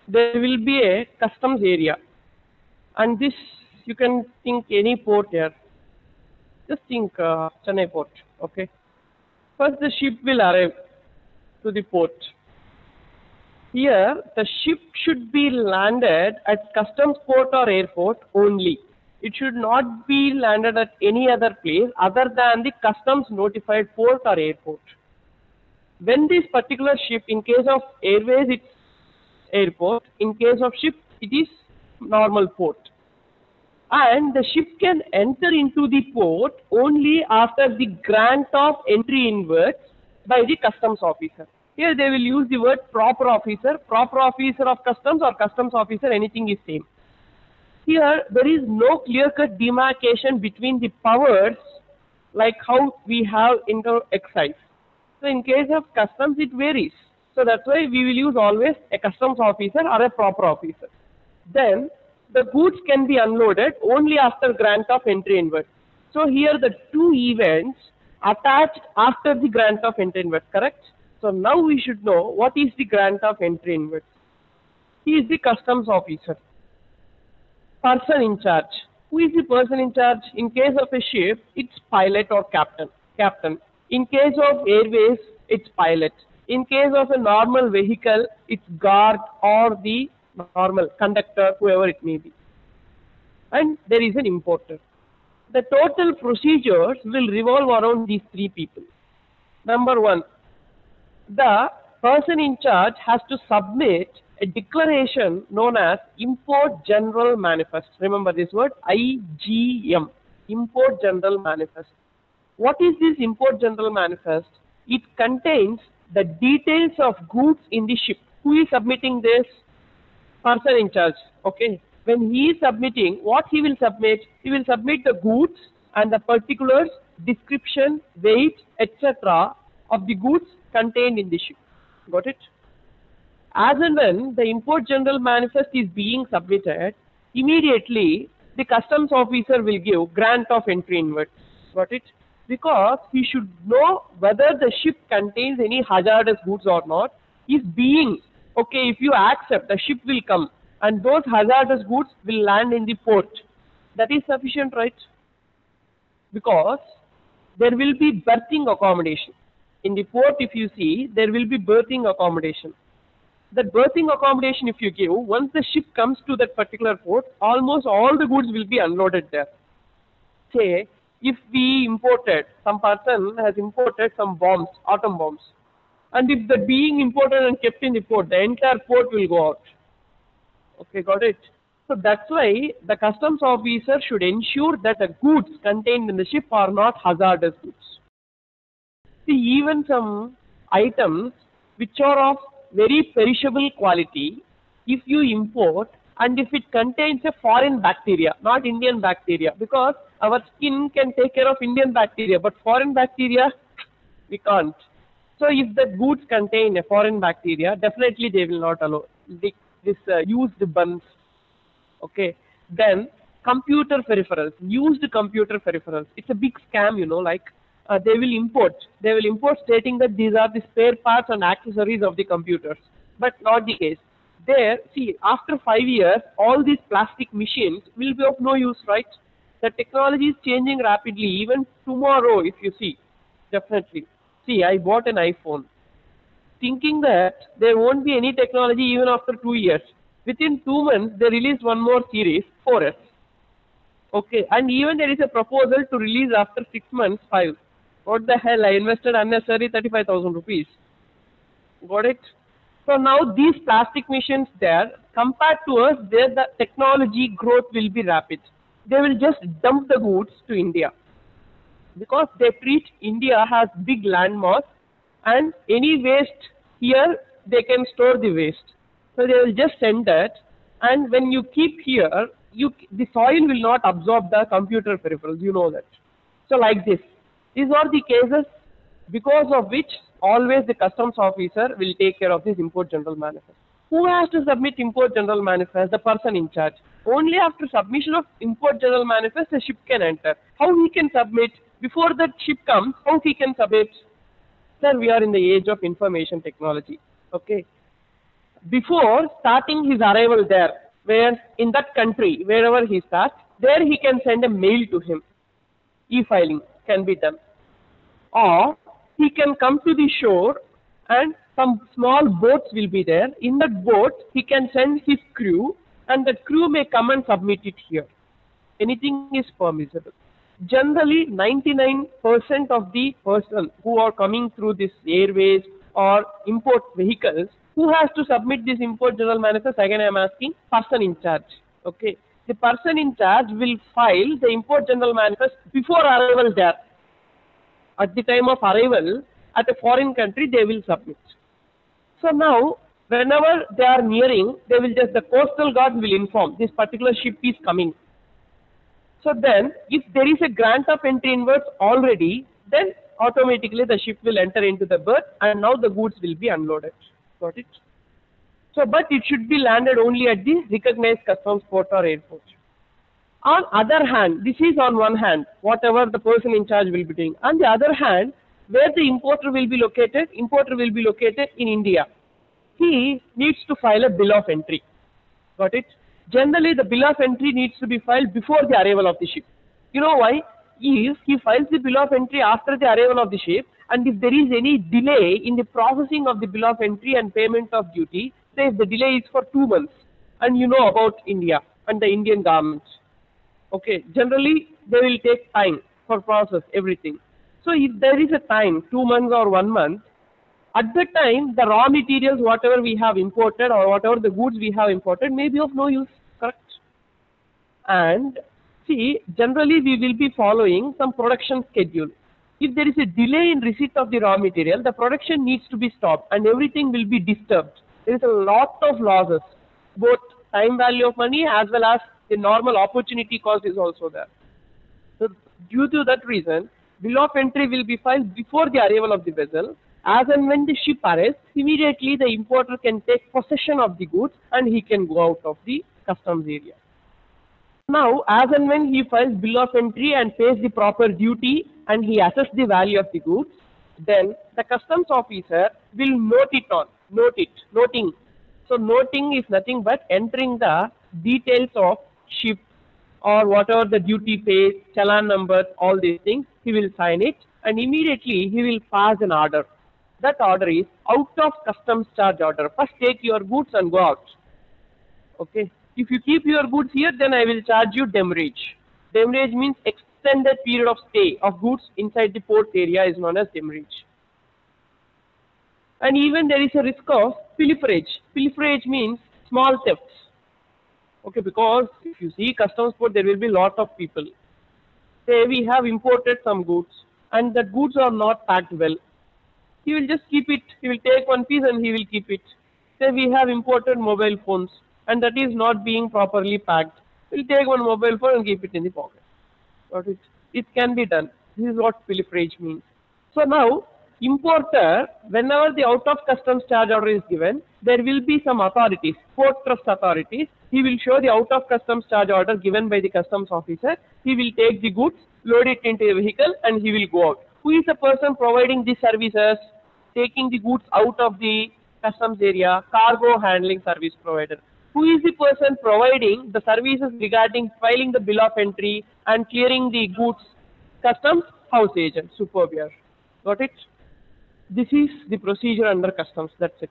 there will be a customs area, and this you can think any port here. Just think Chennai port. Okay. First, the ship will arrive to the port. Here, the ship should be landed at customs port or airport only. It should not be landed at any other place other than the customs notified port or airport. When this particular ship, in case of airways, it's airport. In case of ship, it is normal port. And the ship can enter into the port only after the grant of entry inwards by the customs officer. Here they will use the word proper officer of customs or customs officer, anything is same. Here there is no clear-cut demarcation between the powers like how we have in the excise. So in case of customs it varies. So that's why we will use always a customs officer or a proper officer. Then the goods can be unloaded only after grant of entry inward. So here the two events attached after the grant of entry inward, correct? So now we should know what is the grant of entry inward. He is the customs officer. Person in charge. Who is the person in charge? In case of a ship, it's pilot or captain. In case of airways, it's pilot. In case of a normal vehicle, it's guard or the normal conductor, whoever it may be. And there is an importer. The total procedures will revolve around these three people. Number one, the person in charge has to submit a declaration known as Import General Manifest. Remember this word, IGM, Import General Manifest. What is this Import General Manifest? It contains the details of goods in the ship. Who is submitting this? Person in charge. Okay. When he is submitting, what he will submit? He will submit the goods and the particulars, description, weight, etc. of the goods contained in the ship. Got it? As and when the Import General Manifest is being submitted, immediately the customs officer will give grant of entry inward. Got it? Because he should know whether the ship contains any hazardous goods or not. Is being, okay, if you accept, the ship will come and those hazardous goods will land in the port. That is sufficient, right? Because there will be berthing accommodation. In the port, if you see, there will be berthing accommodation. That berthing accommodation, if you give, once the ship comes to that particular port, almost all the goods will be unloaded there. Say, if we imported, some person has imported some bombs, atom bombs, and if the being imported and kept in the port, the entire port will go out. Okay, got it? So that's why the customs officer should ensure that the goods contained in the ship are not hazardous goods. See, even some items which are of very perishable quality, if you import and if it contains a foreign bacteria, not Indian bacteria, because our skin can take care of Indian bacteria, but foreign bacteria, we can't. So if the goods contain a foreign bacteria, definitely they will not allow this used buns. Okay. Then computer peripherals, used computer peripherals. It's a big scam, you know, like they will import stating that these are the spare parts and accessories of the computers, but not the case. There, see, after 5 years, all these plastic machines will be of no use, right? The technology is changing rapidly. Even tomorrow, if you see, definitely. See, I bought an iPhone, thinking that there won't be any technology even after 2 years. Within 2 months, they released one more series, 4S. Okay, and even there is a proposal to release after 6 months, 5. What the hell, I invested unnecessary 35,000 rupees. Got it? So now these plastic machines there, compared to us, there the technology growth will be rapid. They will just dump the goods to India. Because they treat India as big landmass and any waste here, they can store the waste. So they will just send that, and when you keep here, the soil will not absorb the computer peripherals, you know that. So like this. These are the cases because of which always the customs officer will take care of this Import General Manifest. Who has to submit Import General Manifest? The person in charge. Only after submission of Import General Manifest, the ship can enter. How he can submit? Before that ship comes, how he can submit? Sir, we are in the age of information technology. Okay. before starting his arrival there, where in that country, wherever he starts, there he can send a mail to him. E-filing can be done. Or he can come to the shore and some small boats will be there. In that boat, he can send his crew and the crew may come and submit it here. Anything is permissible. Generally, 99% of the person who are coming through this airways or import vehicles, who has to submit this import general manifest? Again, I am asking person in charge. Okay. The person in charge will file the import general manifest before arrival there. At the time of arrival at a foreign country, they will submit. So now, whenever they are nearing, they will just, the coastal guard will inform this particular ship is coming. So then, if there is a grant of entry inwards already, then automatically the ship will enter into the berth and now the goods will be unloaded. Got it? So, but it should be landed only at the recognized customs port or airport. On other hand, this is on one hand, whatever the person in charge will be doing. On the other hand, where the importer will be located in India. He needs to file a bill of entry. Got it? Generally, the bill of entry needs to be filed before the arrival of the ship. You know why? If he files the bill of entry after the arrival of the ship, and if there is any delay in the processing of the bill of entry and payment of duty, say if the delay is for 2 months, and you know about India and the Indian government, okay, generally they will take time for process everything. So if there is a time, 2 months or 1 month, at that time the raw materials whatever we have imported or whatever the goods we have imported may be of no use, correct? And see, generally we will be following some production schedule. If there is a delay in receipt of the raw material, the production needs to be stopped and everything will be disturbed. There is a lot of losses, both time value of money as well as the normal opportunity cost is also there. So due to that reason, bill of entry will be filed before the arrival of the vessel. As and when the ship arrives, immediately the importer can take possession of the goods and he can go out of the customs area. Now, as and when he files bill of entry and pays the proper duty and he assesses the value of the goods, then the customs officer will noting. So noting is nothing but entering the details of ship or whatever the duty pays, challan numbers, all these things, he will sign it and immediately he will pass an order. That order is out of customs charge order. First take your goods and go out. Okay. If you keep your goods here, then I will charge you demurrage. Demurrage means extended period of stay of goods inside the port area is known as demurrage. And even there is a risk of pilferage. Pilferage means small thefts. Okay, because if you see customs port, there will be lot of people. Say we have imported some goods and the goods are not packed well. He will just keep it. He will take one piece and he will keep it. Say we have imported mobile phones and that is not being properly packed. He will take one mobile phone and keep it in the pocket. Got it? It can be done. This is what pilferage means. So now, importer, whenever the out of customs charge order is given, there will be some authorities, port trust authorities. He will show the out of customs charge order given by the customs officer. He will take the goods, load it into a vehicle and he will go out. Who is the person providing these services? Taking the goods out of the customs area, cargo handling service provider. Who is the person providing the services regarding filing the bill of entry and clearing the goods? Customs house agent, supervisor. Got it? This is the procedure under customs. That's it.